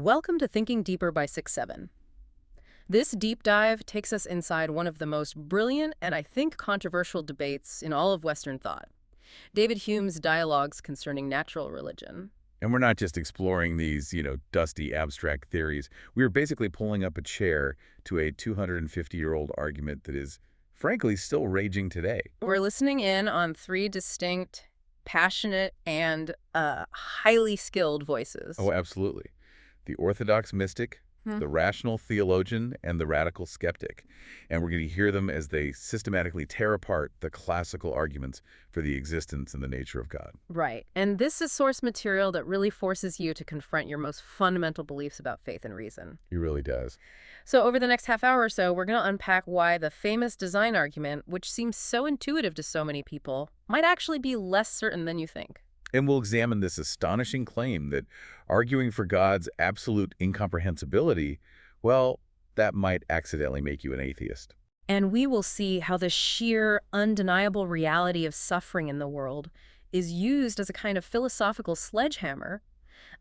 Welcome to Thinking Deeper by 6-7. This deep dive takes us inside one of the most brilliant and I think controversial debates in all of Western thought, David Hume's dialogues concerning natural religion. And we're not just exploring these, dusty abstract theories. We're basically pulling up a chair to a 250-year-old argument that is, frankly, still raging today. We're listening in on three distinct, passionate, and highly skilled voices. Oh, absolutely. The orthodox mystic, the rational theologian, and the radical skeptic. And we're going to hear them as they systematically tear apart the classical arguments for the existence and the nature of God. Right. And this is source material that really forces you to confront your most fundamental beliefs about faith and reason. It really does. So over the next half hour or so, we're going to unpack why the famous design argument, which seems so intuitive to so many people, might actually be less certain than you think. And we'll examine this astonishing claim that arguing for God's absolute incomprehensibility, well, that might accidentally make you an atheist. And we will see how the sheer, undeniable reality of suffering in the world is used as a kind of philosophical sledgehammer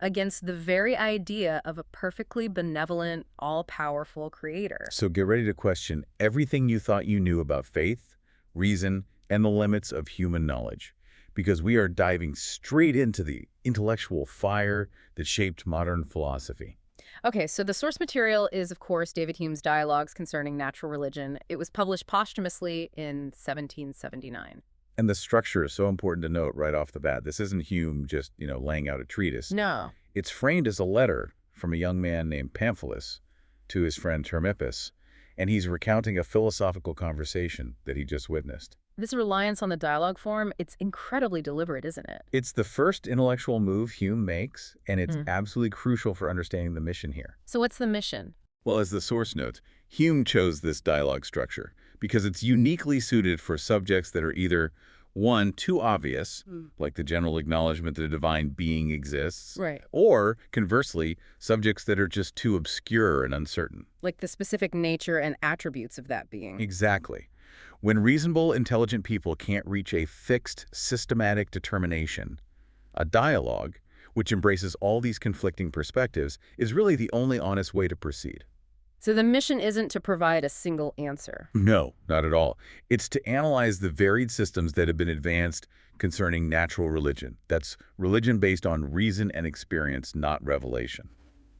against the very idea of a perfectly benevolent, all-powerful creator. So get ready to question everything you thought you knew about faith, reason, and the limits of human knowledge, because we are diving straight into the intellectual fire that shaped modern philosophy. Okay, so the source material is, of course, David Hume's Dialogues Concerning Natural Religion. It was published posthumously in 1779. And the structure is so important to note right off the bat. This isn't Hume just, laying out a treatise. No. It's framed as a letter from a young man named Pamphilus to his friend Termippus, and he's recounting a philosophical conversation that he just witnessed. This reliance on the dialogue form, it's incredibly deliberate, isn't it? It's the first intellectual move Hume makes, and it's absolutely crucial for understanding the mission here. So what's the mission? Well, as the source notes, Hume chose this dialogue structure because it's uniquely suited for subjects that are either, one, too obvious, like the general acknowledgement that a divine being exists, Right. or, conversely, subjects that are just too obscure and uncertain. Like the specific nature and attributes of that being. Exactly. When reasonable, intelligent people can't reach a fixed, systematic determination, a dialogue, which embraces all these conflicting perspectives, is really the only honest way to proceed. So the mission isn't to provide a single answer. No, not at all. It's to analyze the varied systems that have been advanced concerning natural religion. That's religion based on reason and experience, not revelation.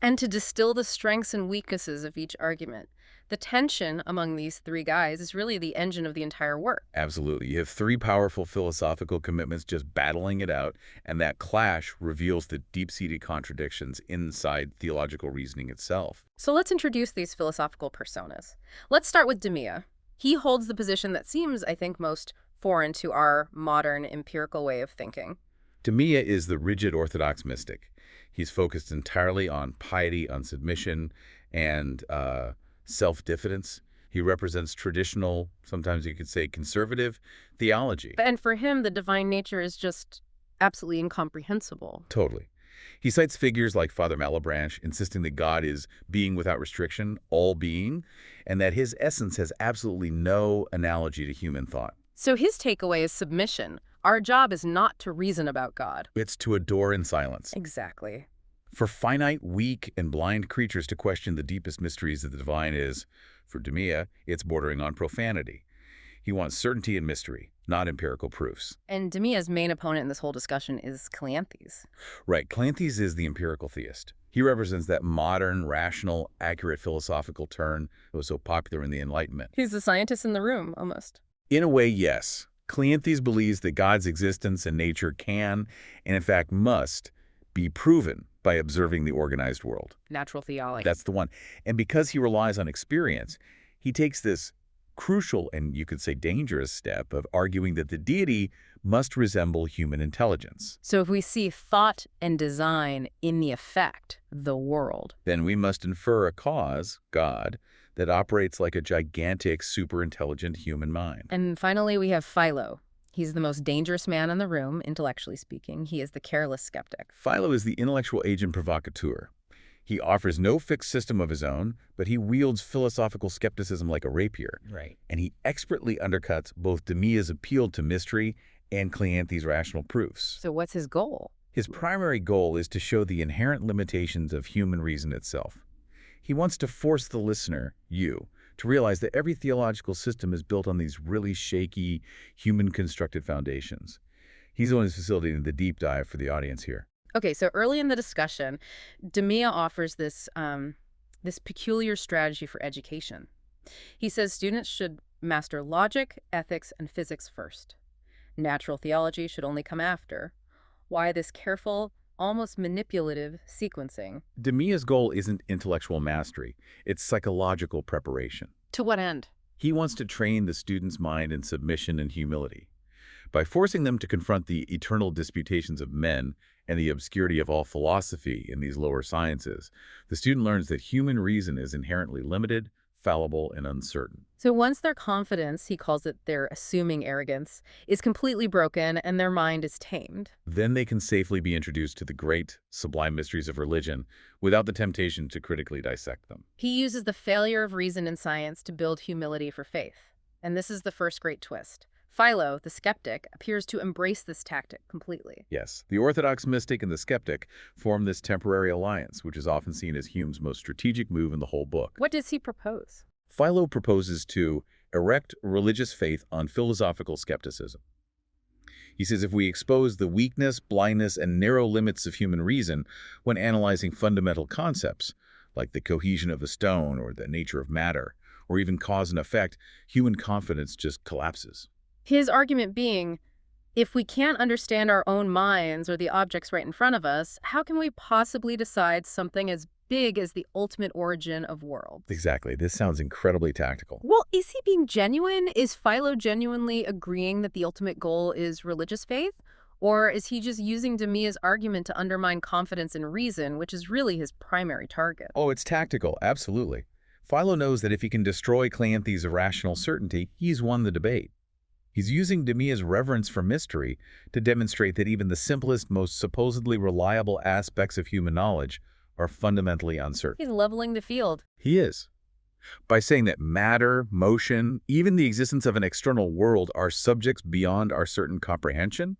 And to distill the strengths and weaknesses of each argument. The tension among these three guys is really the engine of the entire work. Absolutely. You have three powerful philosophical commitments just battling it out, and that clash reveals the deep-seated contradictions inside theological reasoning itself. So let's introduce these philosophical personas. Let's start with Demea. He holds the position that seems, I think, most foreign to our modern empirical way of thinking. Demea is the rigid orthodox mystic. He's focused entirely on piety, on submission, and self-diffidence. He represents traditional, sometimes you could say conservative, theology. And for him, the divine nature is just absolutely incomprehensible. Totally. He cites figures like Father Malebranche, insisting that God is being without restriction, all being, and that his essence has absolutely no analogy to human thought. So his takeaway is submission. Our job is not to reason about God. It's to adore in silence. Exactly. For finite, weak, and blind creatures to question the deepest mysteries of the divine is, for Demea, it's bordering on profanity. He wants certainty and mystery, not empirical proofs. And Demea's main opponent in this whole discussion is Cleanthes. Right, Cleanthes is the empirical theist. He represents that modern, rational, accurate philosophical turn that was so popular in the Enlightenment. He's the scientist in the room, almost. In a way, yes. Cleanthes believes that God's existence and nature can, and in fact must, be proven by observing the organized world. Natural theology. That's the one. And because he relies on experience, he takes this crucial and you could say dangerous step of arguing that the deity must resemble human intelligence. So if we see thought and design in the effect, the world, then we must infer a cause, God, that operates like a gigantic, super-intelligent human mind. And finally, we have Philo. He's the most dangerous man in the room, intellectually speaking. He is the careless skeptic. Philo is the intellectual agent provocateur. He offers no fixed system of his own, but he wields philosophical skepticism like a rapier. Right. And he expertly undercuts both Demea's appeal to mystery and Cleanthes' rational proofs. So what's his goal? His primary goal is to show the inherent limitations of human reason itself. He wants to force the listener, you, to realize that every theological system is built on these really shaky, human-constructed foundations. He's the one who's facilitating the deep dive for the audience here. Okay, so early in the discussion, Demea offers this peculiar strategy for education. He says students should master logic, ethics, and physics first. Natural theology should only come after. Why this careful, almost manipulative sequencing? Demea's goal isn't intellectual mastery, it's psychological preparation. To what end? He wants to train the student's mind in submission and humility. By forcing them to confront the eternal disputations of men and the obscurity of all philosophy in these lower sciences, the student learns that human reason is inherently limited, fallible, and uncertain. So once their confidence, he calls it their assuming arrogance, is completely broken and their mind is tamed. Then they can safely be introduced to the great, sublime mysteries of religion without the temptation to critically dissect them. He uses the failure of reason in science to build humility for faith. And this is the first great twist. Philo, the skeptic, appears to embrace this tactic completely. Yes, the orthodox mystic and the skeptic form this temporary alliance, which is often seen as Hume's most strategic move in the whole book. What does he propose? Philo proposes to erect religious faith on philosophical skepticism. He says if we expose the weakness, blindness, and narrow limits of human reason when analyzing fundamental concepts, like the cohesion of a stone or the nature of matter, or even cause and effect, human confidence just collapses. His argument being, if we can't understand our own minds or the objects right in front of us, how can we possibly decide something as big as the ultimate origin of worlds? Exactly. This sounds incredibly tactical. Well, is he being genuine? Is Philo genuinely agreeing that the ultimate goal is religious faith? Or is he just using Demea's argument to undermine confidence in reason, which is really his primary target? Oh, it's tactical. Absolutely. Philo knows that if he can destroy Cleanthes' irrational certainty, he's won the debate. He's using Demea's reverence for mystery to demonstrate that even the simplest, most supposedly reliable aspects of human knowledge are fundamentally uncertain. He's leveling the field. He is. By saying that matter, motion, even the existence of an external world are subjects beyond our certain comprehension,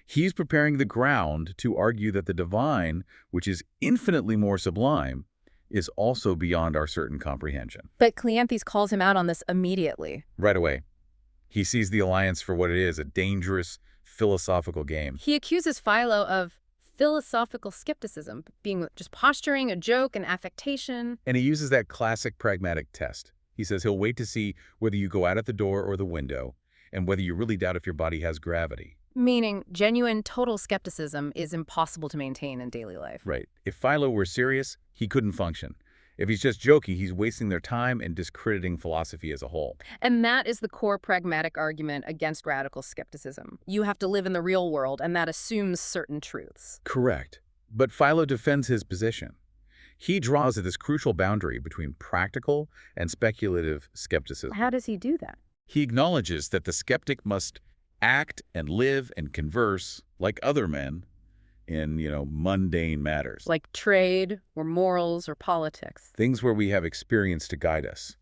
he's preparing the ground to argue that the divine, which is infinitely more sublime, is also beyond our certain comprehension. But Cleanthes calls him out on this immediately. Right away. He sees the alliance for what it is, a dangerous philosophical game. He accuses Philo of philosophical skepticism, being just posturing, a joke, an affectation. And he uses that classic pragmatic test. He says he'll wait to see whether you go out at the door or the window, and whether you really doubt if your body has gravity. Meaning genuine, total skepticism is impossible to maintain in daily life. Right. If Philo were serious, he couldn't function. If he's just joking, he's wasting their time and discrediting philosophy as a whole. And that is the core pragmatic argument against radical skepticism. You have to live in the real world, and that assumes certain truths. Correct. But Philo defends his position. He draws at this crucial boundary between practical and speculative skepticism. How does he do that? He acknowledges that the skeptic must act and live and converse like other men in, mundane matters. Like trade or morals or politics. Things where we have experience to guide us.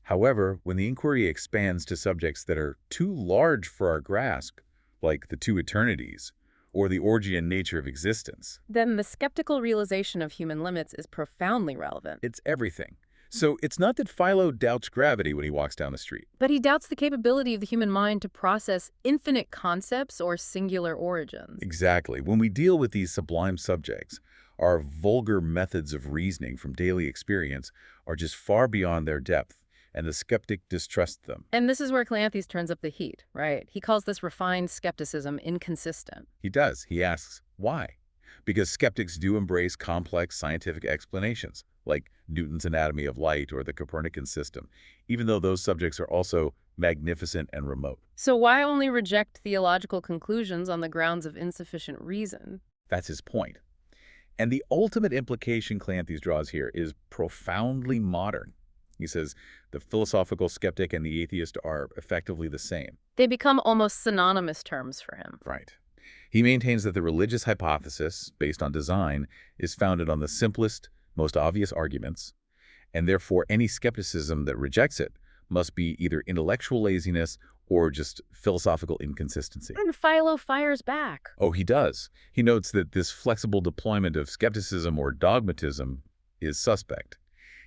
However, when the inquiry expands to subjects that are too large for our grasp, like the two eternities, or the origin and nature of existence, then the skeptical realization of human limits is profoundly relevant. it's everything. So it's not that Philo doubts gravity when he walks down the street. But he doubts the capability of the human mind to process infinite concepts or singular origins. Exactly. When we deal with these sublime subjects, our vulgar methods of reasoning from daily experience are just far beyond their depth, and the skeptic distrusts them. And this is where Cleanthes turns up the heat, right? He calls this refined skepticism inconsistent. He does. He asks, why? Because skeptics do embrace complex scientific explanations, like Newton's anatomy of light or the Copernican system, even though those subjects are also magnificent and remote. So why only reject theological conclusions on the grounds of insufficient reason? That's his point. And the ultimate implication Cleanthes draws here is profoundly modern. He says the philosophical skeptic and the atheist are effectively the same. They become almost synonymous terms for him. Right. He maintains that the religious hypothesis, based on design, is founded on the simplest, most obvious arguments, and therefore any skepticism that rejects it must be either intellectual laziness or just philosophical inconsistency. And Philo fires back. Oh, he does. He notes that this flexible deployment of skepticism or dogmatism is suspect.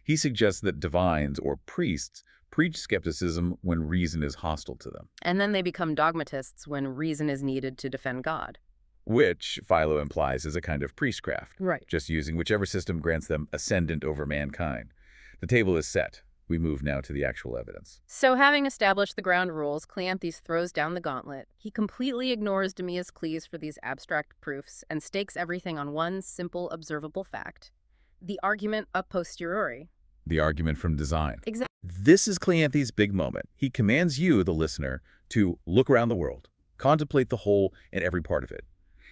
He suggests that divines or priests preach skepticism when reason is hostile to them, And then they become dogmatists when reason is needed to defend God. which Philo implies is a kind of priestcraft, Right. just using whichever system grants them ascendant over mankind. The table is set. We move now to the actual evidence. So having established the ground rules, Cleanthes throws down the gauntlet. He completely ignores Demea's pleas for these abstract proofs and stakes everything on one simple, observable fact: the argument a posteriori. The argument from design. Exactly. This is Cleanthes' big moment. He commands you, the listener, to look around the world, contemplate the whole and every part of it.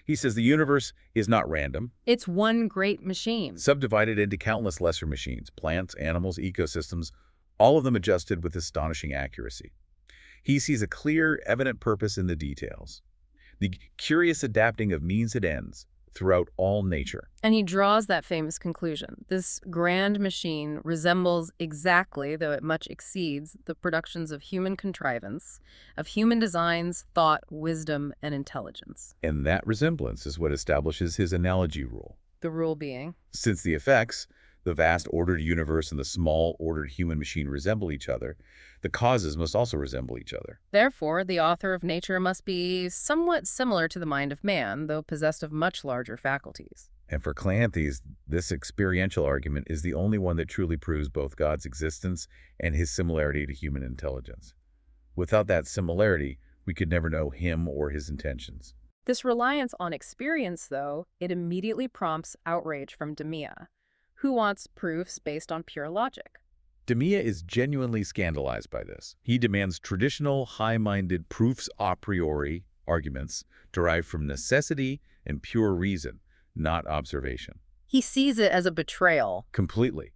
He says the universe is not random, It's one great machine. subdivided into countless lesser machines, plants, animals, ecosystems, all of them adjusted with astonishing accuracy. He sees a clear, evident purpose in the details, the curious adapting of means and ends throughout all nature. And he draws that famous conclusion. This grand machine resembles exactly, though it much exceeds, the productions of human contrivance, of human designs, thought, wisdom, and intelligence. And that resemblance is what establishes his analogy rule. The rule being? Since the effects, the vast ordered universe and the small ordered human machine resemble each other, the causes must also resemble each other. Therefore, the author of nature must be somewhat similar to the mind of man, though possessed of much larger faculties. And for Cleanthes, this experiential argument is the only one that truly proves both God's existence and his similarity to human intelligence. Without that similarity, we could never know him or his intentions. This reliance on experience, though, it immediately prompts outrage from Demea, who wants proofs based on pure logic. Demea is genuinely scandalized by this. He demands traditional, high-minded proofs a priori arguments derived from necessity and pure reason, not observation. He sees it as a betrayal. Completely.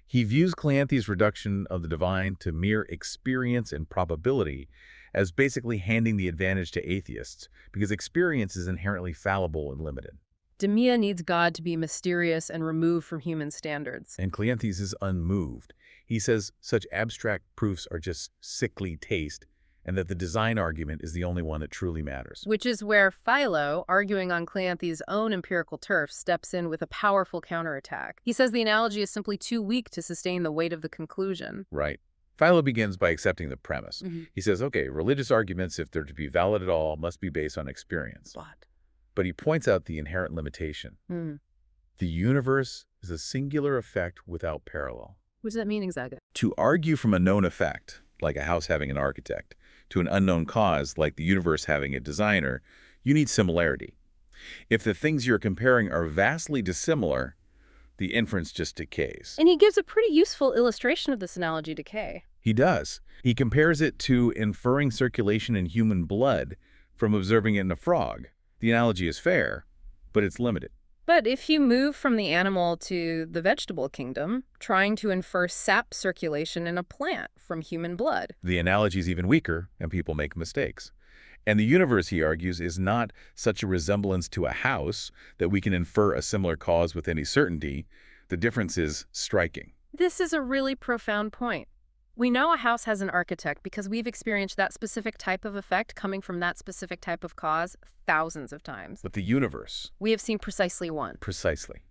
He views Cleanthes' reduction of the divine to mere experience and probability as basically handing the advantage to atheists, because experience is inherently fallible and limited. Demea needs God to be mysterious and removed from human standards. And Cleanthes is unmoved. He says such abstract proofs are just sickly taste, and that the design argument is the only one that truly matters. Which is where Philo, arguing on Cleanthes' own empirical turf, steps in with a powerful counterattack. He says the analogy is simply too weak to sustain the weight of the conclusion. Right. Philo begins by accepting the premise. He says, okay, religious arguments, if they're to be valid at all, must be based on experience. But he points out the inherent limitation. The universe is a singular effect without parallel. What does that mean exactly? To argue from a known effect, like a house having an architect, to an unknown cause, like the universe having a designer, you need similarity. If the things you're comparing are vastly dissimilar, the inference just decays. And he gives a pretty useful illustration of this analogy decay. He does. He compares it to inferring circulation in human blood from observing it in a frog. The analogy is fair, but it's limited. But if you move from the animal to the vegetable kingdom, trying to infer sap circulation in a plant from human blood. The analogy is even weaker, and people make mistakes. And the universe, he argues, is not such a resemblance to a house that we can infer a similar cause with any certainty. The difference is striking. This is a really profound point. We know a house has an architect because we've experienced that specific type of effect coming from that specific type of cause thousands of times. But the universe, We have seen precisely one. precisely.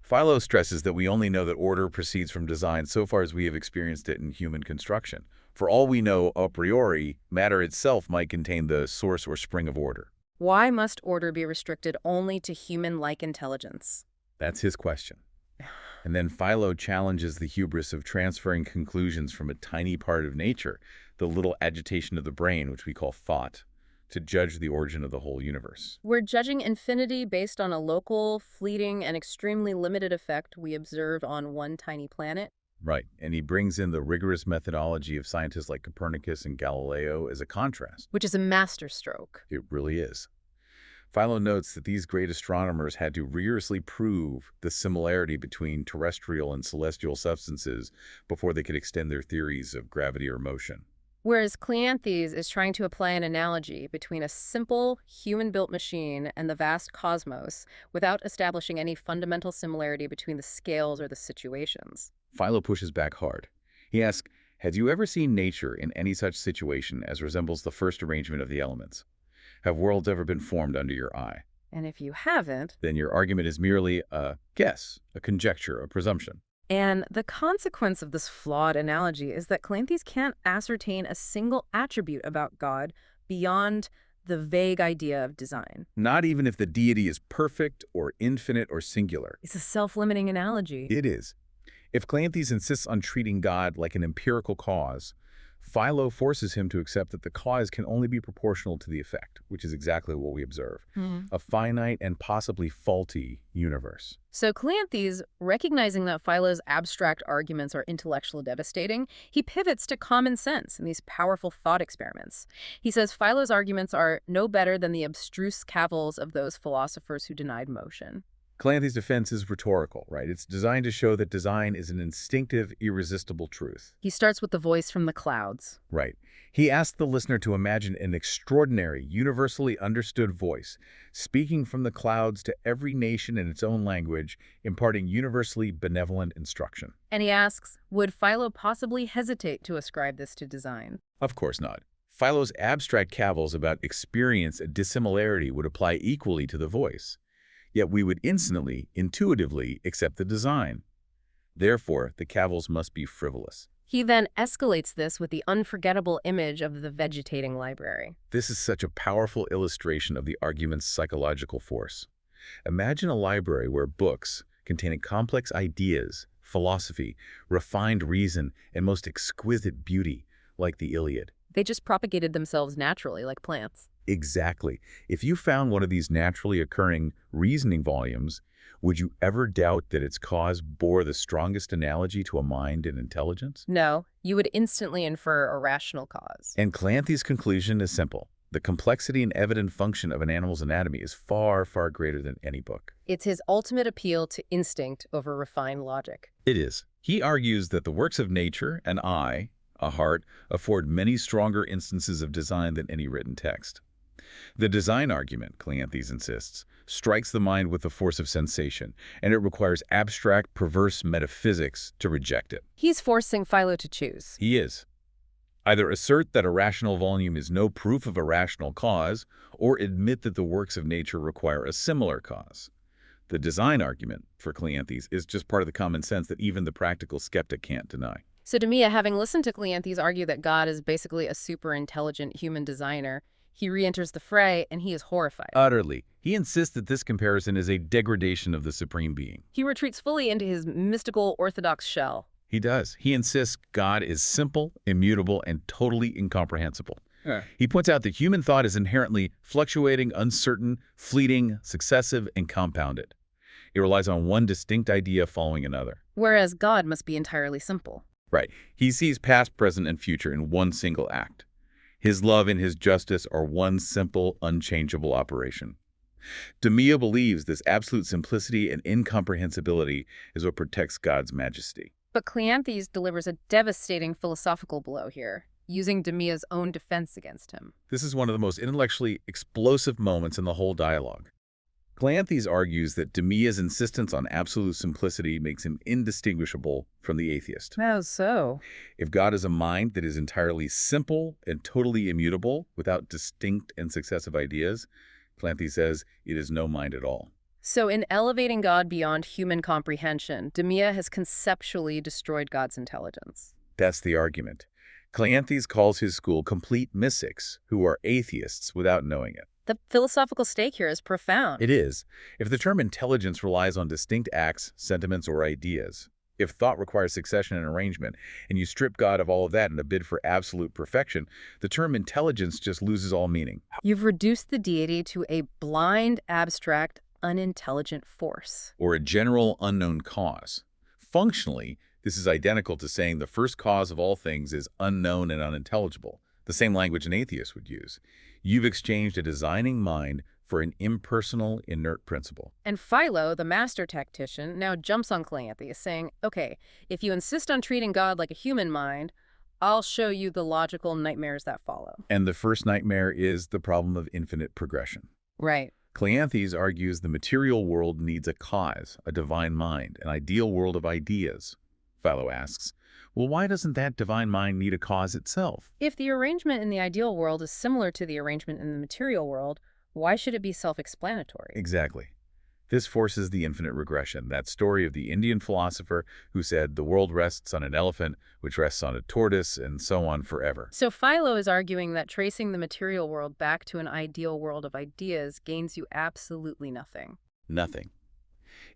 Philo stresses that we only know that order proceeds from design so far as we have experienced it in human construction. For all we know a priori, matter itself might contain the source or spring of order. Why must order be restricted only to human-like intelligence? That's his question. And then Philo challenges the hubris of transferring conclusions from a tiny part of nature, the little agitation of the brain, which we call thought, to judge the origin of the whole universe. We're judging infinity based on a local, fleeting, and extremely limited effect we observed on one tiny planet. Right, and he brings in the rigorous methodology of scientists like Copernicus and Galileo as a contrast. Which is a masterstroke. It really is. Philo notes that these great astronomers had to rigorously prove the similarity between terrestrial and celestial substances before they could extend their theories of gravity or motion. Whereas Cleanthes is trying to apply an analogy between a simple, human-built machine and the vast cosmos without establishing any fundamental similarity between the scales or the situations. Philo pushes back hard. He asks, Have you ever seen nature in any such situation as resembles the first arrangement of the elements? Have worlds ever been formed under your eye? And if you haven't, Then your argument is merely a guess, a conjecture, a presumption. and the consequence of this flawed analogy is that Cleanthes can't ascertain a single attribute about God beyond the vague idea of design. Not even if the deity is perfect or infinite or singular. It's a self-limiting analogy. It is. If Cleanthes insists on treating God like an empirical cause, Philo forces him to accept that the cause can only be proportional to the effect, which is exactly what we observe. A finite and possibly faulty universe. So Cleanthes, recognizing that Philo's abstract arguments are intellectually devastating, he pivots to common sense in these powerful thought experiments. He says Philo's arguments are no better than the abstruse cavils of those philosophers who denied motion. Cleanthes' defense is rhetorical, right? It's designed to show that design is an instinctive, irresistible truth. He starts with the voice from the clouds. Right. He asks the listener to imagine an extraordinary, universally understood voice, speaking from the clouds to every nation in its own language, imparting universally benevolent instruction. And he asks, would Philo possibly hesitate to ascribe this to design? Of course not. Philo's abstract cavils about experience and dissimilarity would apply equally to the voice. Yet we would instantly, intuitively accept the design. Therefore, the cavils must be frivolous. He then escalates this with the unforgettable image of the vegetating library. This is such a powerful illustration of the argument's psychological force. Imagine a library where books containing complex ideas, philosophy, refined reason, and most exquisite beauty, like the Iliad. They just propagated themselves naturally, like plants. Exactly. If you found one of these naturally occurring reasoning volumes, would you ever doubt that its cause bore the strongest analogy to a mind and intelligence? No, you would instantly infer a rational cause. And Cleanthes' conclusion is simple. The complexity and evident function of an animal's anatomy is far, far greater than any book. It's his ultimate appeal to instinct over refined logic. It is. He argues that the works of nature, an eye, a heart, afford many stronger instances of design than any written text. The design argument, Cleanthes insists, strikes the mind with the force of sensation, and it requires abstract, perverse metaphysics to reject it. He's forcing Philo to choose. He is. Either assert that a rational volume is no proof of a rational cause, or admit that the works of nature require a similar cause. The design argument, for Cleanthes, is just part of the common sense that even the practical skeptic can't deny. So Demia, having listened to Cleanthes argue that God is basically a super-intelligent human designer, he re-enters the fray, and he is horrified. Utterly. He insists that this comparison is a degradation of the supreme being. He retreats fully into his mystical orthodox shell. He does. He insists God is simple, immutable, and totally incomprehensible. He points out that human thought is inherently fluctuating, uncertain, fleeting, successive, and compounded. It relies on one distinct idea following another. Whereas God must be entirely simple. Right. He sees past, present, and future in one single act. His love and his justice are one simple, unchangeable operation. Demia believes this absolute simplicity and incomprehensibility is what protects God's majesty. But Cleanthes delivers a devastating philosophical blow here, using Demia's own defense against him. This is one of the most intellectually explosive moments in the whole dialogue. Cleanthes argues that Demia's insistence on absolute simplicity makes him indistinguishable from the atheist. How so? If God is a mind that is entirely simple and totally immutable, without distinct and successive ideas, Cleanthes says it is no mind at all. So in elevating God beyond human comprehension, Demia has conceptually destroyed God's intelligence. That's the argument. Cleanthes calls his school complete mystics, who are atheists without knowing it. The philosophical stake here is profound. It is. If the term intelligence relies on distinct acts, sentiments, or ideas, if thought requires succession and arrangement, and you strip God of all of that in a bid for absolute perfection, the term intelligence just loses all meaning. You've reduced the deity to a blind, abstract, unintelligent force. Or a general unknown cause. Functionally, this is identical to saying the first cause of all things is unknown and unintelligible, the same language an atheist would use. You've exchanged a designing mind for an impersonal, inert principle. And Philo, the master tactician, now jumps on Cleanthes, saying, okay, if you insist on treating God like a human mind, I'll show you the logical nightmares that follow. And the first nightmare is the problem of infinite progression. Right. Cleanthes argues the material world needs a cause, a divine mind, an ideal world of ideas. Philo asks. Well, why doesn't that divine mind need a cause itself? If the arrangement in the ideal world is similar to the arrangement in the material world, why should it be self-explanatory? Exactly. This forces the infinite regression, that story of the Indian philosopher who said the world rests on an elephant, which rests on a tortoise, and so on forever. So Philo is arguing that tracing the material world back to an ideal world of ideas gains you absolutely nothing. Nothing.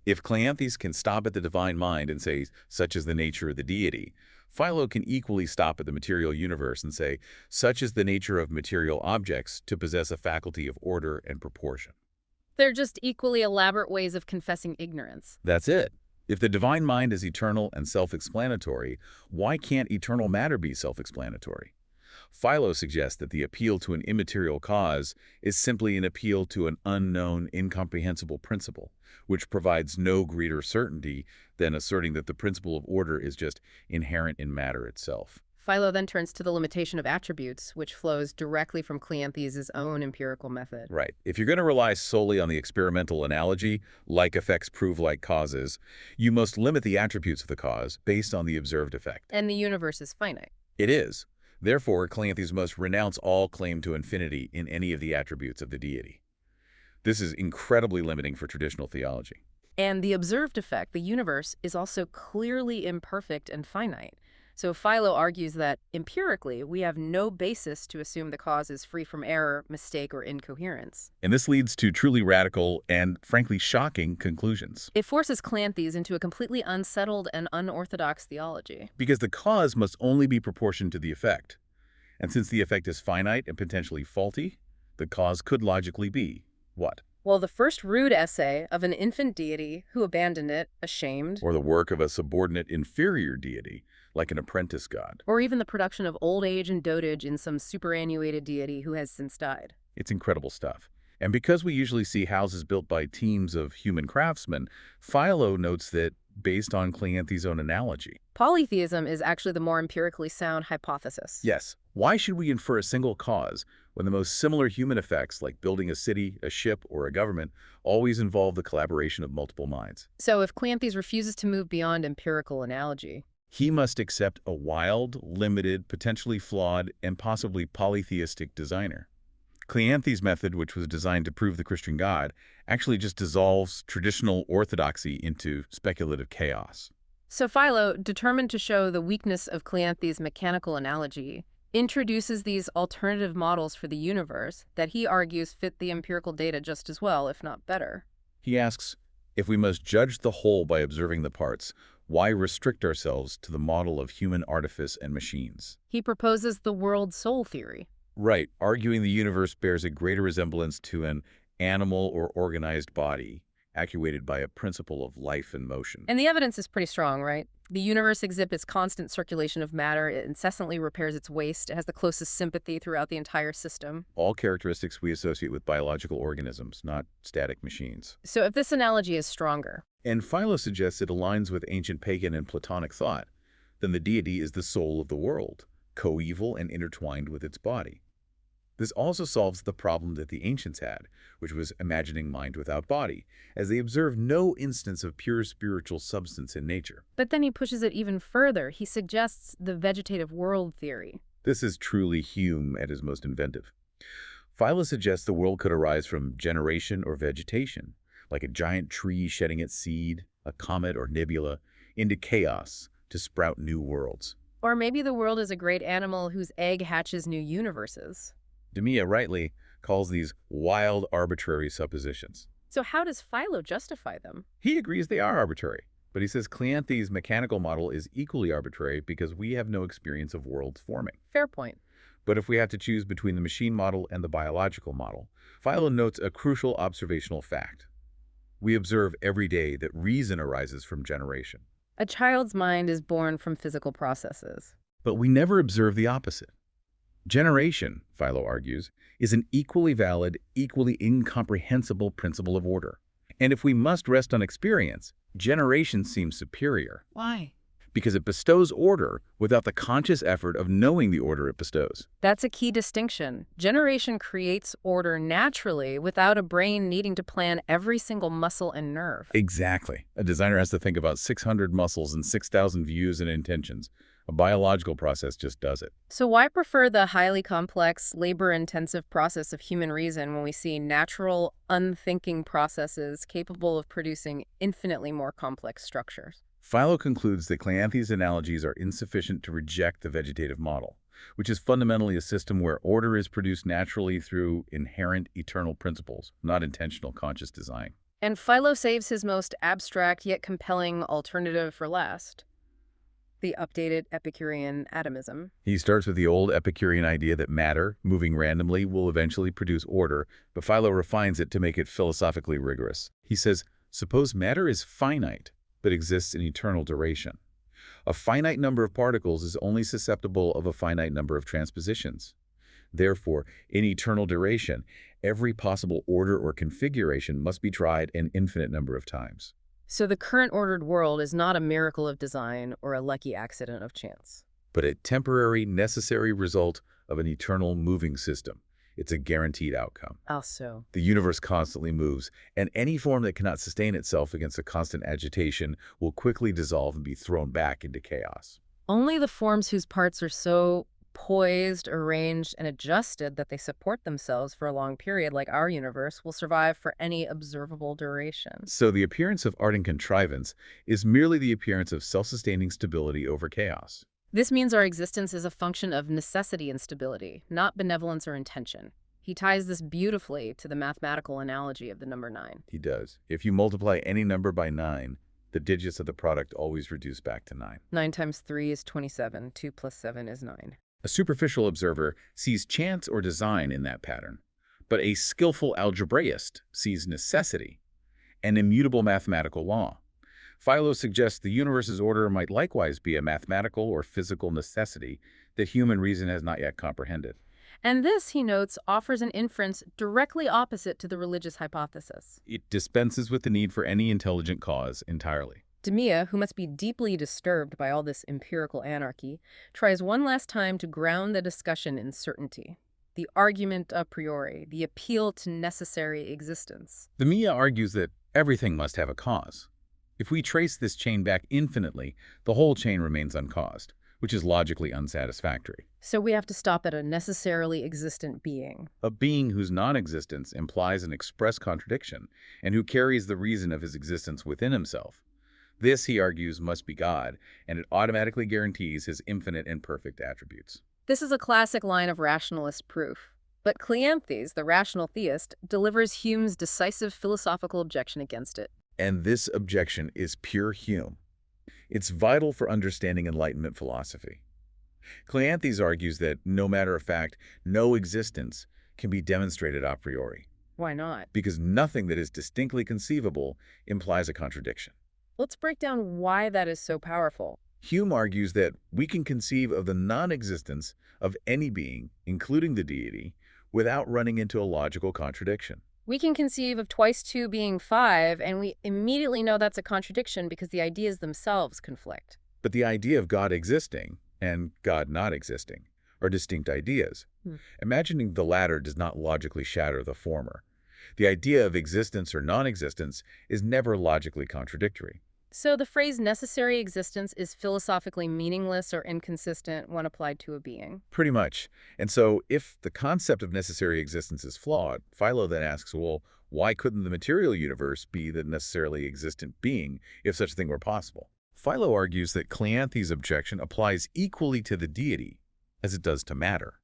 If Cleanthes can stop at the divine mind and say, such is the nature of the deity, Philo can equally stop at the material universe and say, such is the nature of material objects to possess a faculty of order and proportion. They're just equally elaborate ways of confessing ignorance. That's it. If the divine mind is eternal and self-explanatory, why can't eternal matter be self-explanatory? Philo suggests that the appeal to an immaterial cause is simply an appeal to an unknown, incomprehensible principle, which provides no greater certainty than asserting that the principle of order is just inherent in matter itself. Philo then turns to the limitation of attributes, which flows directly from Cleanthes' own empirical method. Right. If you're going to rely solely on the experimental analogy, like effects prove like causes, you must limit the attributes of the cause based on the observed effect. And the universe is finite. It is. Therefore, Cleanthes must renounce all claim to infinity in any of the attributes of the deity. This is incredibly limiting for traditional theology. And the observed effect, the universe, is also clearly imperfect and finite. So Philo argues that, empirically, we have no basis to assume the cause is free from error, mistake, or incoherence. And this leads to truly radical and, frankly, shocking conclusions. It forces Cleanthes into a completely unsettled and unorthodox theology. Because the cause must only be proportioned to the effect. And since the effect is finite and potentially faulty, the cause could logically be what? Well, the first rude essay of an infant deity who abandoned it, ashamed. Or the work of a subordinate inferior deity, like an apprentice god. Or even the production of old age and dotage in some superannuated deity who has since died. It's incredible stuff. And because we usually see houses built by teams of human craftsmen, Philo notes that, based on Cleanthes' own analogy, polytheism is actually the more empirically sound hypothesis. Yes. Why should we infer a single cause when the most similar human effects, like building a city, a ship, or a government, always involve the collaboration of multiple minds? So if Cleanthes refuses to move beyond empirical analogy, He must accept a wild, limited, potentially flawed, and possibly polytheistic designer. Cleanthes' method, which was designed to prove the Christian God, actually just dissolves traditional orthodoxy into speculative chaos. So Philo, determined to show the weakness of Cleanthes' mechanical analogy, introduces these alternative models for the universe that he argues fit the empirical data just as well, if not better. He asks, if we must judge the whole by observing the parts, why restrict ourselves to the model of human artifice and machines? He proposes the world soul theory. Right, arguing the universe bears a greater resemblance to an animal or organized body, actuated by a principle of life and motion. And the evidence is pretty strong, right? The universe exhibits constant circulation of matter. It incessantly repairs its waste. It has the closest sympathy throughout the entire system. All characteristics we associate with biological organisms, not static machines. So if this analogy is stronger, And Philo suggests it aligns with ancient pagan and Platonic thought, then the deity is the soul of the world, coeval and intertwined with its body. This also solves the problem that the ancients had, which was imagining mind without body, as they observed no instance of pure spiritual substance in nature. but then he pushes it even further. He suggests the vegetative world theory. This is truly Hume at his most inventive. Philo suggests the world could arise from generation or vegetation, like a giant tree shedding its seed, a comet or nebula, into chaos to sprout new worlds. Or maybe the world is a great animal whose egg hatches new universes. Demea rightly calls these wild, arbitrary suppositions. So how does Philo justify them? He agrees they are arbitrary, but he says Cleanthes' mechanical model is equally arbitrary because we have no experience of worlds forming. Fair point. But if we have to choose between the machine model and the biological model, Philo notes a crucial observational fact. We observe every day that reason arises from generation. A child's mind is born from physical processes. But we never observe the opposite. Generation, Philo argues, is an equally valid, equally incomprehensible principle of order. And if we must rest on experience, generation seems superior. Why? because it bestows order without the conscious effort of knowing the order it bestows. That's a key distinction. Generation creates order naturally without a brain needing to plan every single muscle and nerve. Exactly. A designer has to think about 600 muscles and 6,000 views and intentions. A biological process just does it. So why prefer the highly complex, labor-intensive process of human reason when we see natural, unthinking processes capable of producing infinitely more complex structures? Philo concludes that Cleanthes's analogies are insufficient to reject the vegetative model, which is fundamentally a system where order is produced naturally through inherent eternal principles, not intentional conscious design. And Philo saves his most abstract yet compelling alternative for last, the updated Epicurean atomism. He starts with the old Epicurean idea that matter, moving randomly, will eventually produce order, but Philo refines it to make it philosophically rigorous. He says, suppose matter is finite, but exists in eternal duration. A finite number of particles is only susceptible of a finite number of transpositions. Therefore, in eternal duration, every possible order or configuration must be tried an infinite number of times. So the current ordered world is not a miracle of design or a lucky accident of chance. But a temporary, necessary result of an eternal moving system. It's a guaranteed outcome. Also, The universe constantly moves, and any form that cannot sustain itself against a constant agitation will quickly dissolve and be thrown back into chaos. only the forms whose parts are so poised, arranged, and adjusted that they support themselves for a long period, like our universe, will survive for any observable duration. So the appearance of art and contrivance is merely the appearance of self-sustaining stability over chaos. This means our existence is a function of necessity and stability, not benevolence or intention. He ties this beautifully to the mathematical analogy of the number 9. He does. If you multiply any number by 9, the digits of the product always reduce back to 9. 9 times 3 is 27. 2 plus 7 is 9. A superficial observer sees chance or design in that pattern, but a skillful algebraist sees necessity, an immutable mathematical law. Philo suggests the universe's order might likewise be a mathematical or physical necessity that human reason has not yet comprehended. And this, he notes, offers an inference directly opposite to the religious hypothesis. It dispenses with the need for any intelligent cause entirely. Demea, who must be deeply disturbed by all this empirical anarchy, tries one last time to ground the discussion in certainty. The argument a priori, the appeal to necessary existence. The Mia argues that everything must have a cause. If we trace this chain back infinitely, the whole chain remains uncaused, which is logically unsatisfactory. So we have to stop at a necessarily existent being. A being whose non-existence implies an express contradiction, and who carries the reason of his existence within himself. This, he argues, must be God, and it automatically guarantees his infinite and perfect attributes. This is a classic line of rationalist proof. But Cleanthes, the rational theist, delivers Hume's decisive philosophical objection against it. And this objection is pure Hume. It's vital for understanding Enlightenment philosophy. Cleanthes argues that, no matter of fact, no existence can be demonstrated a priori, Why not? because nothing that is distinctly conceivable implies a contradiction. Let's break down why that is so powerful. Hume argues that we can conceive of the non-existence of any being, including the deity, without running into a logical contradiction. We can conceive of twice 2 being 5, and we immediately know that's a contradiction because the ideas themselves conflict. But the idea of God existing and God not existing are distinct ideas. Imagining the latter does not logically shatter the former. The idea of existence or non-existence is never logically contradictory. So the phrase necessary existence is philosophically meaningless or inconsistent when applied to a being. Pretty much. And so if the concept of necessary existence is flawed, Philo then asks, well, why couldn't the material universe be the necessarily existent being if such a thing were possible? Philo argues that Cleanthes' objection applies equally to the deity as it does to matter.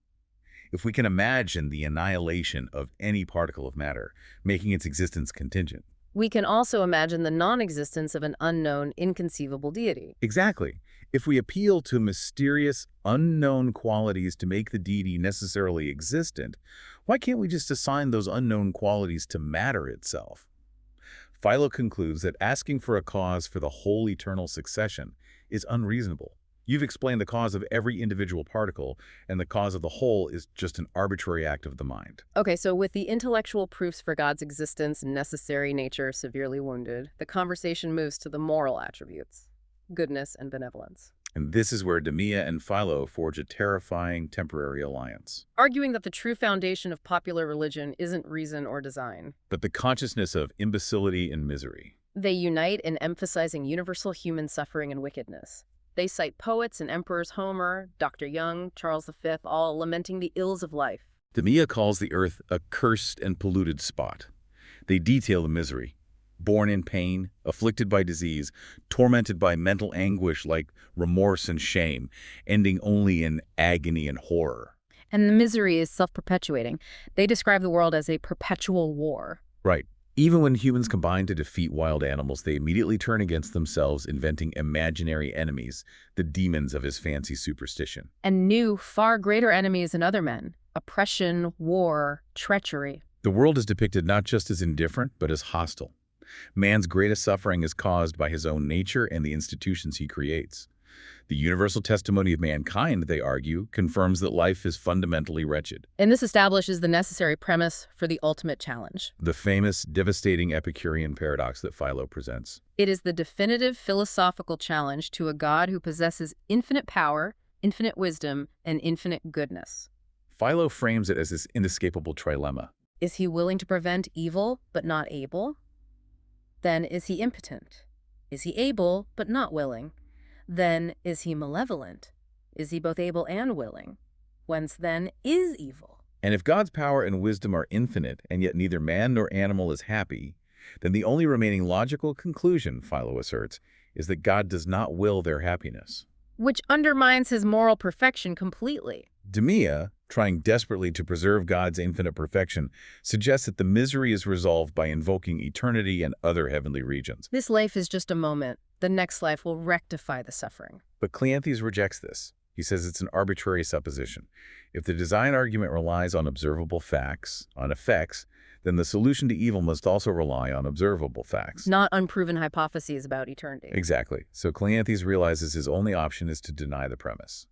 If we can imagine the annihilation of any particle of matter, making its existence contingent. We can also imagine the non-existence of an unknown, inconceivable deity. Exactly. If we appeal to mysterious, unknown qualities to make the deity necessarily existent, why can't we just assign those unknown qualities to matter itself? Philo concludes that asking for a cause for the whole eternal succession is unreasonable. You've explained the cause of every individual particle, and the cause of the whole is just an arbitrary act of the mind. Okay, so with the intellectual proofs for God's existence and necessary nature severely wounded, the conversation moves to the moral attributes. goodness, and benevolence, And this is where Demea and Philo forge a terrifying temporary alliance. arguing that the true foundation of popular religion isn't reason or design. But the consciousness of imbecility and misery. They unite in emphasizing universal human suffering and wickedness. They cite poets and emperors Homer, Dr. Young, Charles V, all lamenting the ills of life. Demea calls the earth a cursed and polluted spot. They detail the misery. Born in pain, afflicted by disease, tormented by mental anguish like remorse and shame, ending only in agony and horror. And the misery is self-perpetuating. They describe the world as a perpetual war. Right. Even when humans combine to defeat wild animals, they immediately turn against themselves, inventing imaginary enemies, the demons of his fancy superstition. And new, far greater enemies in other men: oppression, war, treachery. The world is depicted not just as indifferent, but as hostile. Man's greatest suffering is caused by his own nature and the institutions he creates. The universal testimony of mankind, they argue, confirms that life is fundamentally wretched. And this establishes the necessary premise for the ultimate challenge. The famous, devastating Epicurean paradox that Philo presents. It is the definitive philosophical challenge to a God who possesses infinite power, infinite wisdom, and infinite goodness. Philo frames it as this inescapable trilemma. Is he willing to prevent evil but not able? Then is he impotent? Is he able but not willing? Then is he malevolent? Is he both able and willing? Whence then is evil? And if God's power and wisdom are infinite, and yet neither man nor animal is happy, then the only remaining logical conclusion, Philo asserts, is that God does not will their happiness. Which undermines his moral perfection completely. Demea, trying desperately to preserve God's infinite perfection, suggests that the misery is resolved by invoking eternity and other heavenly regions. This life is just a moment. The next life will rectify the suffering. But Cleanthes rejects this. He says it's an arbitrary supposition. If the design argument relies on observable facts, on effects, then the solution to evil must also rely on observable facts. Not unproven hypotheses about eternity. Exactly. So Cleanthes realizes his only option is to deny the premise.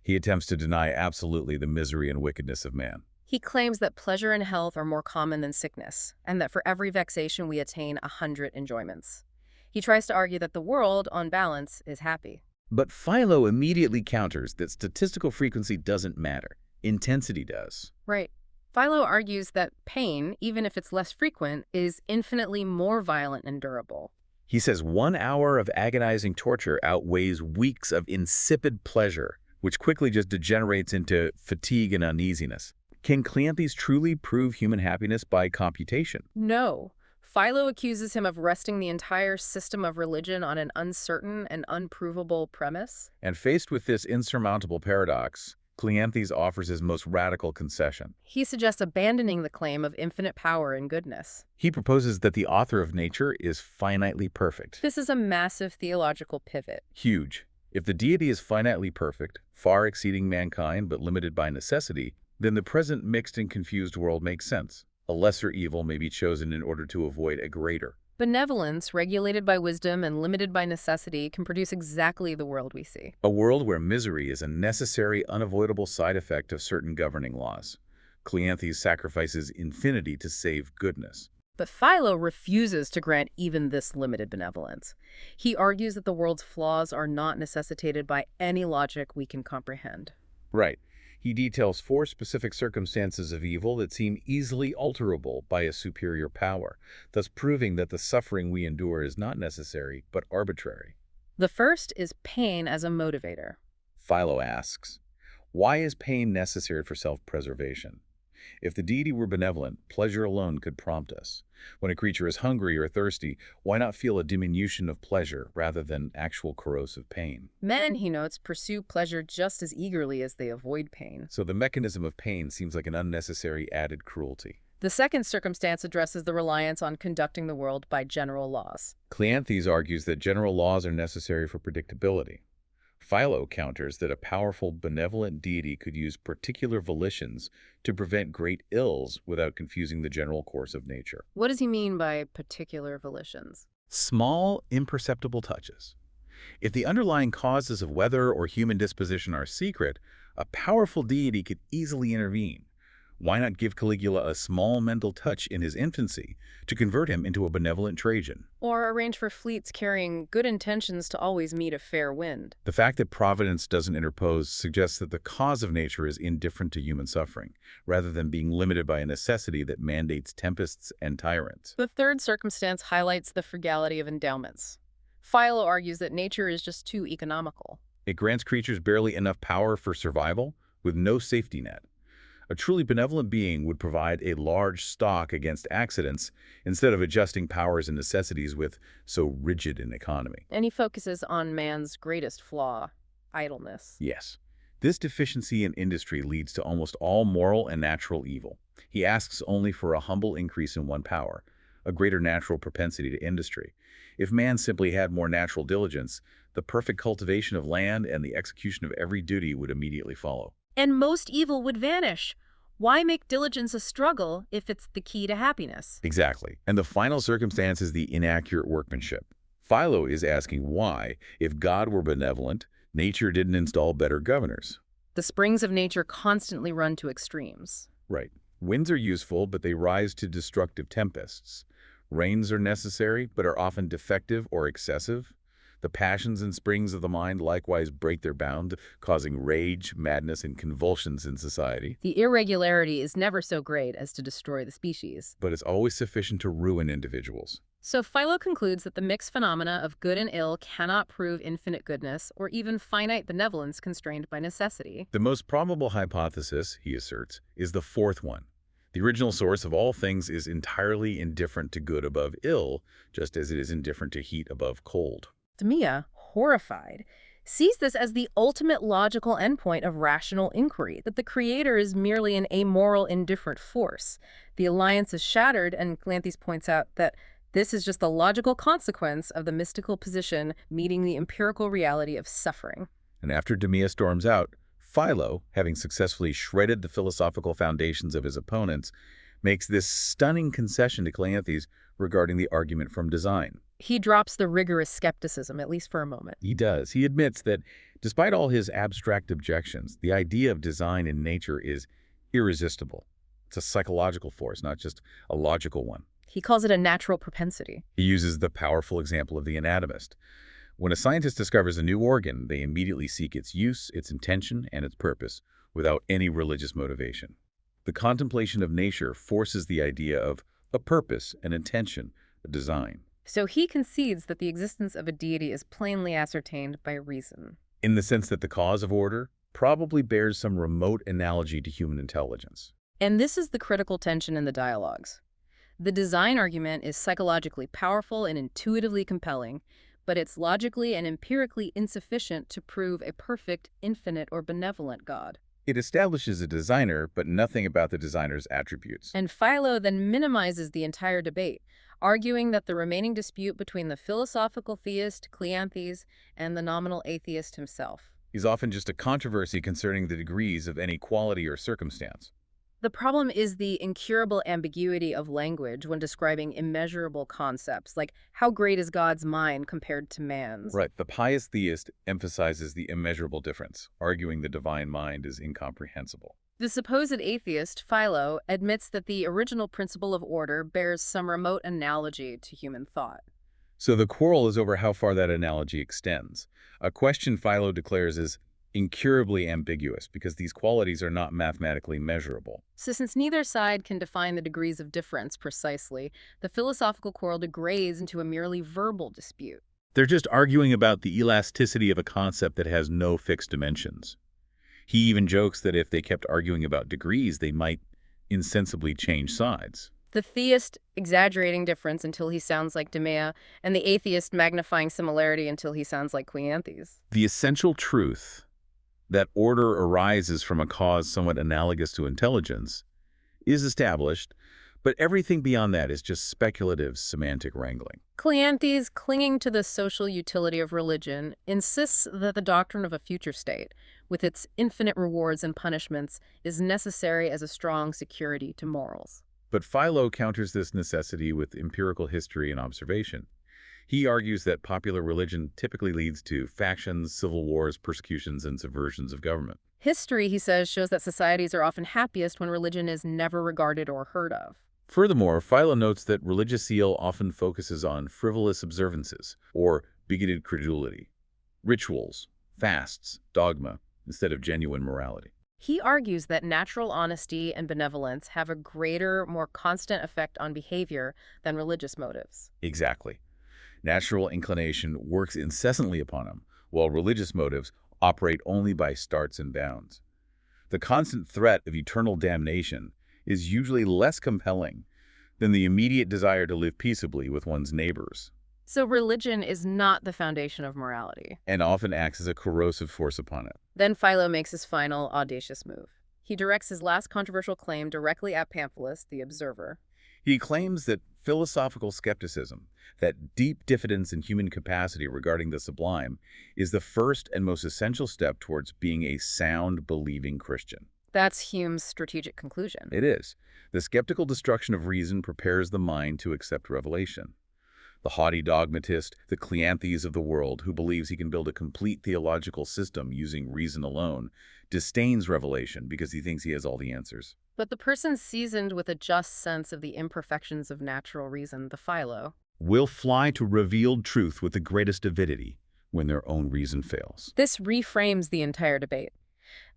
He attempts to deny absolutely the misery and wickedness of man. He claims that pleasure and health are more common than sickness, and that for every vexation we attain 100 enjoyments. He tries to argue that the world, on balance, is happy. But Philo immediately counters that statistical frequency doesn't matter. Intensity does. Right. Philo argues that pain, even if it's less frequent, is infinitely more violent and durable. He says 1 hour of agonizing torture outweighs weeks of insipid pleasure, which quickly just degenerates into fatigue and uneasiness. Can Cleanthes truly prove human happiness by computation? No. Philo accuses him of resting the entire system of religion on an uncertain and unprovable premise. And faced with this insurmountable paradox, Cleanthes offers his most radical concession. He suggests abandoning the claim of infinite power and goodness. He proposes that the author of nature is finitely perfect. This is a massive theological pivot. Huge. If the deity is finitely perfect, far exceeding mankind but limited by necessity, then the present mixed and confused world makes sense. A lesser evil may be chosen in order to avoid a greater. Benevolence, regulated by wisdom and limited by necessity, can produce exactly the world we see. A world where misery is a necessary, unavoidable side effect of certain governing laws. Cleanthes sacrifices infinity to save goodness. But Philo refuses to grant even this limited benevolence. He argues that the world's flaws are not necessitated by any logic we can comprehend. Right. He details 4 specific circumstances of evil that seem easily alterable by a superior power, thus proving that the suffering we endure is not necessary, but arbitrary. The first is pain as a motivator. Philo asks, why is pain necessary for self-preservation? If the deity were benevolent, pleasure alone could prompt us. When a creature is hungry or thirsty, why not feel a diminution of pleasure rather than actual corrosive pain? Men, he notes, pursue pleasure just as eagerly as they avoid pain. So the mechanism of pain seems like an unnecessary added cruelty. The second circumstance addresses the reliance on conducting the world by general laws. Cleanthes argues that general laws are necessary for predictability. Philo counters that a powerful, benevolent deity could use particular volitions to prevent great ills without confusing the general course of nature. What does he mean by particular volitions? Small, imperceptible touches. If the underlying causes of weather or human disposition are secret, a powerful deity could easily intervene. Why not give Caligula a small mental touch in his infancy to convert him into a benevolent Trajan? Or arrange for fleets carrying good intentions to always meet a fair wind. The fact that providence doesn't interpose suggests that the cause of nature is indifferent to human suffering, rather than being limited by a necessity that mandates tempests and tyrants. The third circumstance highlights the frugality of endowments. Philo argues that nature is just too economical. It grants creatures barely enough power for survival, with no safety net. A truly benevolent being would provide a large stock against accidents instead of adjusting powers and necessities with so rigid an economy. And he focuses on man's greatest flaw, idleness. Yes, this deficiency in industry leads to almost all moral and natural evil. He asks only for a humble increase in one power, a greater natural propensity to industry. If man simply had more natural diligence, the perfect cultivation of land and the execution of every duty would immediately follow. And most evil would vanish. Why make diligence a struggle if it's the key to happiness? Exactly. And the final circumstance is the inaccurate workmanship. Philo is asking why, if God were benevolent, nature didn't install better governors. The springs of nature constantly run to extremes. Right. Winds are useful, but they rise to destructive tempests. Rains are necessary, but are often defective or excessive. The passions and springs of the mind likewise break their bound, causing rage, madness, and convulsions in society. The irregularity is never so great as to destroy the species. But it's always sufficient to ruin individuals. So Philo concludes that the mixed phenomena of good and ill cannot prove infinite goodness or even finite benevolence constrained by necessity. The most probable hypothesis, he asserts, is the fourth one. The original source of all things is entirely indifferent to good above ill, just as it is indifferent to heat above cold. Demea, horrified, sees this as the ultimate logical endpoint of rational inquiry, that the creator is merely an amoral, indifferent force. The alliance is shattered, and Cleanthes points out that this is just the logical consequence of the mystical position meeting the empirical reality of suffering. And after Demea storms out, Philo, having successfully shredded the philosophical foundations of his opponents, makes this stunning concession to Cleanthes regarding the argument from design. He drops the rigorous skepticism, at least for a moment. He does. He admits that despite all his abstract objections, the idea of design in nature is irresistible. It's a psychological force, not just a logical one. He calls it a natural propensity. He uses the powerful example of the anatomist. When a scientist discovers a new organ, they immediately seek its use, its intention, and its purpose, without any religious motivation. The contemplation of nature forces the idea of a purpose, an intention, a design. So he concedes that the existence of a deity is plainly ascertained by reason. In the sense that the cause of order probably bears some remote analogy to human intelligence. And this is the critical tension in the dialogues. The design argument is psychologically powerful and intuitively compelling, but it's logically and empirically insufficient to prove a perfect, infinite, or benevolent God. It establishes a designer, but nothing about the designer's attributes. And Philo then minimizes the entire debate, arguing that the remaining dispute between the philosophical theist, Cleanthes, and the nominal atheist himself Is often just a controversy concerning the degrees of any quality or circumstance. The problem is the incurable ambiguity of language when describing immeasurable concepts, like how great is God's mind compared to man's. Right. The pious theist emphasizes the immeasurable difference, arguing the divine mind is incomprehensible. The supposed atheist, Philo, admits that the original principle of order bears some remote analogy to human thought. So the quarrel is over how far that analogy extends. A question Philo declares is incurably ambiguous because these qualities are not mathematically measurable. So since neither side can define the degrees of difference precisely, the philosophical quarrel degrades into a merely verbal dispute. They're just arguing about the elasticity of a concept that has no fixed dimensions. He even jokes that if they kept arguing about degrees, they might insensibly change sides. The theist exaggerating difference until he sounds like Demea, and the atheist magnifying similarity until he sounds like Cleanthes. The essential truth that order arises from a cause somewhat analogous to intelligence is established, but everything beyond that is just speculative semantic wrangling. Cleanthes, clinging to the social utility of religion, insists that the doctrine of a future state, with its infinite rewards and punishments, is necessary as a strong security to morals. But Philo counters this necessity with empirical history and observation. He argues that popular religion typically leads to factions, civil wars, persecutions, and subversions of government. History, he says, shows that societies are often happiest when religion is never regarded or heard of. Furthermore, Philo notes that religious zeal often focuses on frivolous observances or bigoted credulity, rituals, fasts, dogma, instead of genuine morality. He argues that natural honesty and benevolence have a greater, more constant effect on behavior than religious motives. Exactly. Natural inclination works incessantly upon him, while religious motives operate only by starts and bounds. The constant threat of eternal damnation is usually less compelling than the immediate desire to live peaceably with one's neighbors, So religion is not the foundation of morality. and often acts as a corrosive force upon it. Then Philo makes his final audacious move. He directs his last controversial claim directly at Pamphilus, the observer. He claims that philosophical skepticism, that deep diffidence in human capacity regarding the sublime, is the first and most essential step towards being a sound, believing Christian. That's Hume's strategic conclusion. It is. The skeptical destruction of reason prepares the mind to accept revelation. The haughty dogmatist, the Cleanthes of the world, who believes he can build a complete theological system using reason alone, disdains revelation because he thinks he has all the answers. But the person seasoned with a just sense of the imperfections of natural reason, the Philo, Will fly to revealed truth with the greatest avidity when their own reason fails. this reframes the entire debate.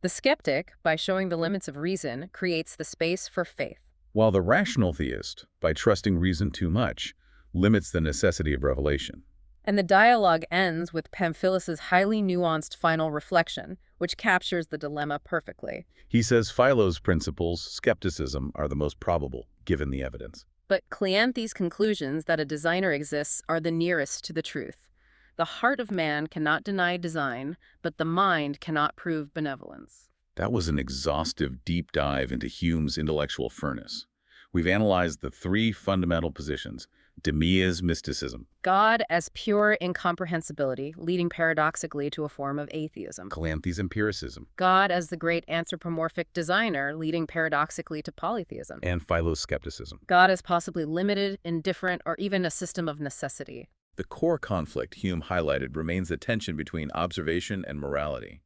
The skeptic, by showing the limits of reason, creates the space for faith. While the rational theist, by trusting reason too much, limits the necessity of revelation. And the dialogue ends with Pamphilus's highly nuanced final reflection, which captures the dilemma perfectly. He says Philo's principles, skepticism, are the most probable, given the evidence. But Cleanthes' conclusions that a designer exists are the nearest to the truth. The heart of man cannot deny design, but the mind cannot prove benevolence. That was an exhaustive deep dive into Hume's intellectual furnace. We've analyzed the three fundamental positions: Demia's mysticism, God as pure incomprehensibility, leading paradoxically to a form of atheism. Cleanthes' empiricism, God as the great anthropomorphic designer, leading paradoxically to polytheism. and Philo's skepticism. God as possibly limited, indifferent, or even a system of necessity. The core conflict Hume highlighted remains the tension between observation and morality.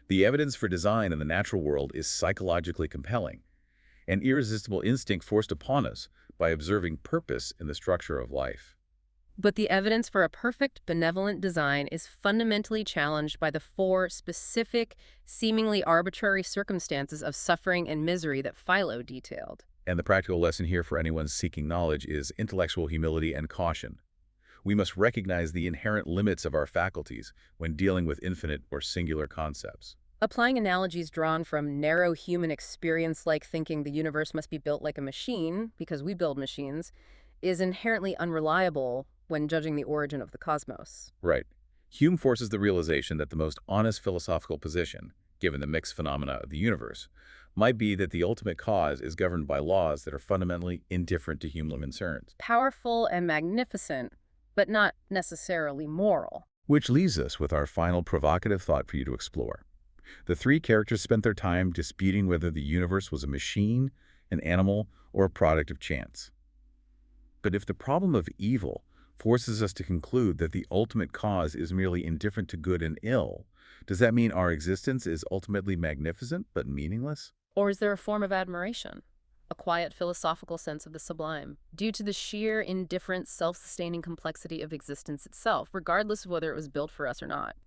The evidence for design in the natural world is psychologically compelling, an irresistible instinct forced upon us by observing purpose in the structure of life. But the evidence for a perfect, benevolent design is fundamentally challenged by the four specific, seemingly arbitrary circumstances of suffering and misery that Philo detailed. And the practical lesson here for anyone seeking knowledge is intellectual humility and caution. We must recognize the inherent limits of our faculties when dealing with infinite or singular concepts. Applying analogies drawn from narrow human experience, like thinking the universe must be built like a machine, because we build machines, is inherently unreliable when judging the origin of the cosmos. Right. Hume forces the realization that the most honest philosophical position, given the mixed phenomena of the universe, might be that the ultimate cause is governed by laws that are fundamentally indifferent to human concerns. Powerful and magnificent, but not necessarily moral. Which leaves us with our final provocative thought for you to explore. The three characters spent their time disputing whether the universe was a machine, an animal, or a product of chance. But if the problem of evil forces us to conclude that the ultimate cause is merely indifferent to good and ill, does that mean our existence is ultimately magnificent but meaningless? Or is there a form of admiration? A quiet philosophical sense of the sublime, due to the sheer, indifferent, self-sustaining complexity of existence itself, regardless of whether it was built for us or not.